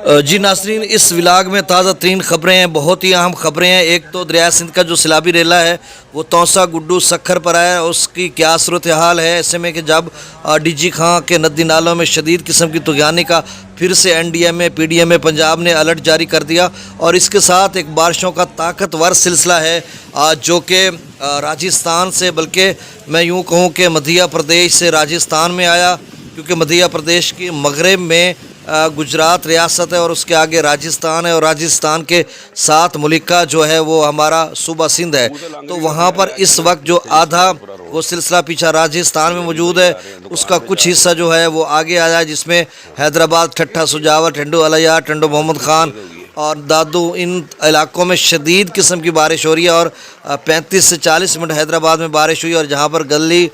جی ناظرین، اس ولاگ میں تازہ ترین خبریں ہیں، بہت ہی اہم خبریں ہیں۔ ایک تو دریائے سندھ کا جو سیلابی ریلا ہے وہ توسا گڈو سکھر پر آیا ہے، اس کی کیا صورتحال ہے؟ ایسے میں کہ جب ڈی جی خاں کے ندی نالوں میں شدید قسم کی طغیانی کا پھر سے این ڈی ایم اے پی ڈی ایم اے پنجاب نے الرٹ جاری کر دیا، اور اس کے ساتھ ایک بارشوں کا طاقتور سلسلہ ہے جو کہ راجستھان سے، بلکہ میں یوں کہوں کہ مدھیہ پردیش سے راجستھان میں آیا، کیونکہ مدھیہ پردیش کی مغرب میں گجرات ریاست ہے اور اس کے آگے راجستھان ہے، اور راجستھان کے ساتھ ملکہ جو ہے وہ ہمارا صوبہ سندھ ہے۔ تو وہاں پر اس وقت جو آدھا وہ سلسلہ پیچھا راجستھان میں موجود ہے، اس کا کچھ حصہ جو ہے وہ آگے آیا ہے، جس میں حیدرآباد، ٹھٹھہ سجاور، ٹنڈو علیہ، ٹنڈو محمد خان اور دادو، ان علاقوں میں شدید قسم کی بارش ہو رہی ہے، اور 35 سے 40 منٹ حیدرآباد میں بارش ہوئی، اور جہاں پر گلی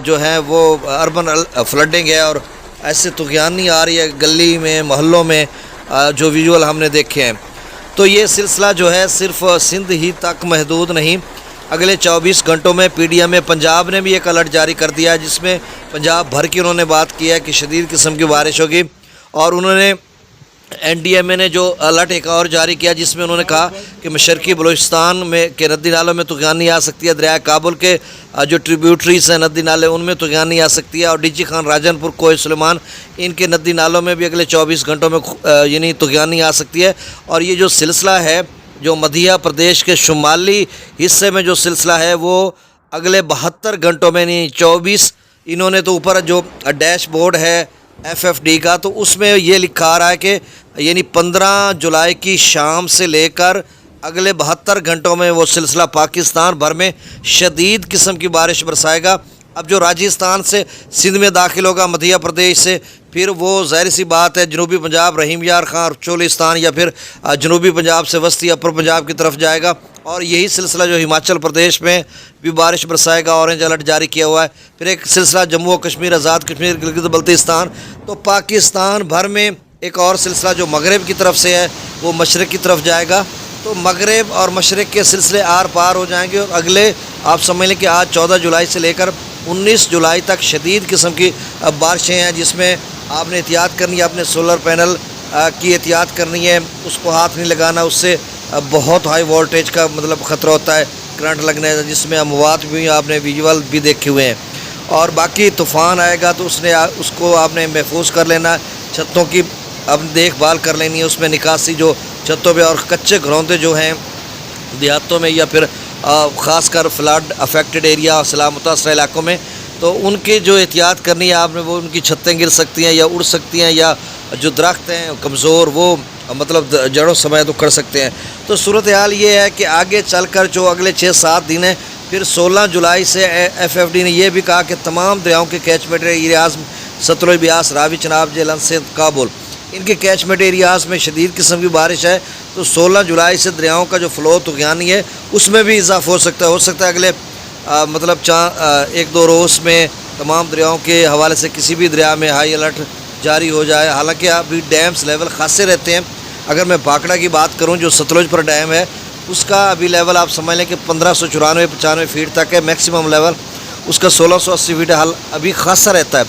جو ہے وہ اربن فلڈنگ ہے، اور ایسے طغیانی آ رہی ہے گلی میں، محلوں میں، جو ویژول ہم نے دیکھے ہیں۔ تو یہ سلسلہ جو ہے صرف سندھ ہی تک محدود نہیں، اگلے 24 گھنٹوں میں پی ڈی ایم اے پنجاب نے بھی ایک الرٹ جاری کر دیا ہے، جس میں پنجاب بھر کی انہوں نے بات کی ہے کہ شدید قسم کی بارش ہوگی، اور انہوں نے این ڈی ایم اے نے جو الرٹ ایک اور جاری کیا، جس میں انہوں نے کہا کہ مشرقی بلوچستان میں کے ندی نالوں میں طغیانی آ سکتی ہے، دریائے کابل کے جو ٹریبیوٹریز ہیں ندی نالے، ان میں طغیانی آ سکتی ہے، اور ڈی جی خان، راجن پور، کوہ سلیمان، ان کے ندی نالوں میں بھی اگلے 24 گھنٹوں میں یعنی طغیانی آ سکتی ہے۔ اور یہ جو سلسلہ ہے جو مدھیہ پردیش کے شمالی حصے میں جو سلسلہ ہے وہ اگلے 72 گھنٹوں میں، یعنی 24، انہوں نے تو اوپر جو ڈیش بورڈ ہے ایف ڈی کا، تو اس میں یہ لکھا آ رہا ہے کہ یعنی 15 جولائی کی شام سے لے کر اگلے 72 گھنٹوں میں وہ سلسلہ پاکستان بھر میں شدید قسم کی بارش برسائے گا۔ اب جو راجستھان سے سندھ میں داخل ہوگا، مدھیہ پردیش سے، پھر وہ ظاہر سی بات ہے جنوبی پنجاب، رحیم یار خان اور چولستان، یا پھر جنوبی پنجاب سے وسطی اپر پنجاب کی طرف جائے گا، اور یہی سلسلہ جو ہماچل پردیش میں بھی بارش برسائے گا، اورنج الرٹ جاری کیا ہوا ہے۔ پھر ایک سلسلہ جموں و کشمیر، آزاد کشمیر، گلگت بلتستان، تو پاکستان بھر میں ایک اور سلسلہ جو مغرب کی طرف سے ہے وہ مشرق کی طرف جائے گا، تو مغرب اور مشرق کے سلسلے آر پار ہو جائیں گے، اور اگلے آپ سمجھ لیں کہ آج 14 جولائی سے لے کر 19 جولائی تک شدید قسم کی بارشیں ہیں، جس میں آپ نے احتیاط کرنی ہے، اپنے سولر پینل کی احتیاط کرنی ہے، اس کو ہاتھ نہیں لگانا، اس سے بہت ہائی وولٹیج کا مطلب خطرہ ہوتا ہے کرنٹ لگنے کا، جس میں اموات بھی آپ نے ویژول بھی دیکھے ہوئے ہیں۔ اور باقی طوفان آئے گا تو اس کو آپ نے محفوظ کر لینا ہے، چھتوں کی اپنی دیکھ بھال کر لینی ہے، اس میں نکاسی جو چھتوں پہ، اور کچے گھروندے جو ہیں دیہاتوں میں، یا پھر خاص کر فلڈ افیکٹڈ ایریا، سیلاب متاثرہ علاقوں میں، تو ان کی جو احتیاط کرنی ہے آپ نے، وہ ان کی چھتیں گر سکتی ہیں یا اڑ سکتی ہیں، یا جو درخت ہیں کمزور وہ مطلب جڑوں سمیت اکھڑ سکتے ہیں۔ تو صورتحال یہ ہے کہ آگے چل کر جو اگلے 6-7 دن ہیں، پھر 16 جولائی سے ایف ڈی نے یہ بھی کہا کہ تمام دریاؤں کے کیچمنٹ ایریاز، ستلج، بیاس، راوی، چناب، جہلم، سندھ، کابل، ان کے کیچمنٹ ایریاز میں شدید قسم کی بارش ہے، تو 16 جولائی سے دریاؤں کا جو فلو طغیانی ہے اس میں بھی اضافہ ہو سکتا ہے اگلے مطلب 1-2 روز میں تمام دریاؤں کے حوالے سے کسی بھی دریا میں ہائی الرٹ جاری ہو جائے۔ حالانکہ ابھی ڈیمز لیول خاصے رہتے ہیں، اگر میں بھاکڑا کی بات کروں جو ستلج پر ڈیم ہے، اس کا ابھی لیول آپ سمجھ لیں کہ 1594-95 فیٹ تک ہے، میکسیمم لیول اس کا 1680 فیٹ ہے، ابھی خاصا رہتا ہے۔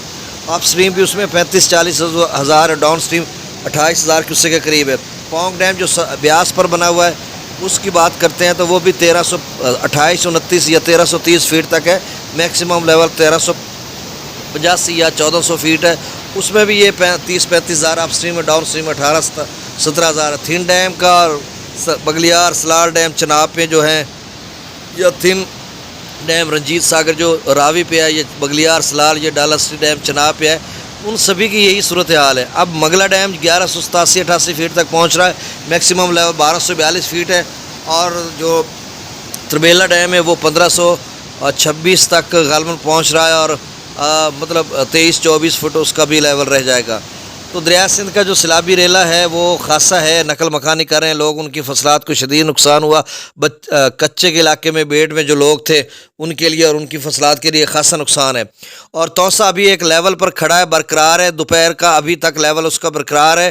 اپ سٹریم بھی اس میں 35-40 ہزار، ڈاؤن سٹریم 28,000 کیوسیک کے قریب ہے۔ پونگ ڈیم جو بیاس پر بنا ہوا ہے اس کی بات کرتے ہیں تو وہ بھی 1328-29 یا 1330 فیٹ تک ہے، میکسیمم لیول 1385 یا 1400 فیٹ ہے، اس میں بھی یہ 30-35 ہزار اپ سٹریم میں، ڈاؤن سٹریم 18-17 ہزار ہے۔ تھن ڈیم کا بگلیار، سلال ڈیم چناب پہ جو ہیں، یا تھن ڈیم رنجیت ساگر جو راوی پہ ہے، یہ بگلیار، سلال، یہ ڈالسٹی ڈیم چناب پہ ہے، ان سبھی کی یہی صورتحال ہے۔ اب مغلا ڈیم 1187-88 فیٹ تک پہنچ رہا ہے، میکسیمم لیول 1242 فیٹ ہے، اور جو تربیلا ڈیم ہے وہ 1526 تک غالباً پہنچ رہا ہے، اور مطلب 23-24 فٹ اس کا بھی لیول رہ جائے گا۔ تو دریائے سندھ کا جو سیلابی ریلا ہے وہ خاصا ہے، نقل مکانی کر رہے ہیں لوگ، ان کی فصلات کو شدید نقصان ہوا، کچے کے علاقے میں بیٹ میں جو لوگ تھے ان کے لیے اور ان کی فصلات کے لیے خاصا نقصان ہے۔ اور توسا ابھی ایک لیول پر کھڑا ہے، برقرار ہے، دوپہر کا ابھی تک لیول اس کا برقرار ہے۔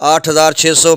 8,600,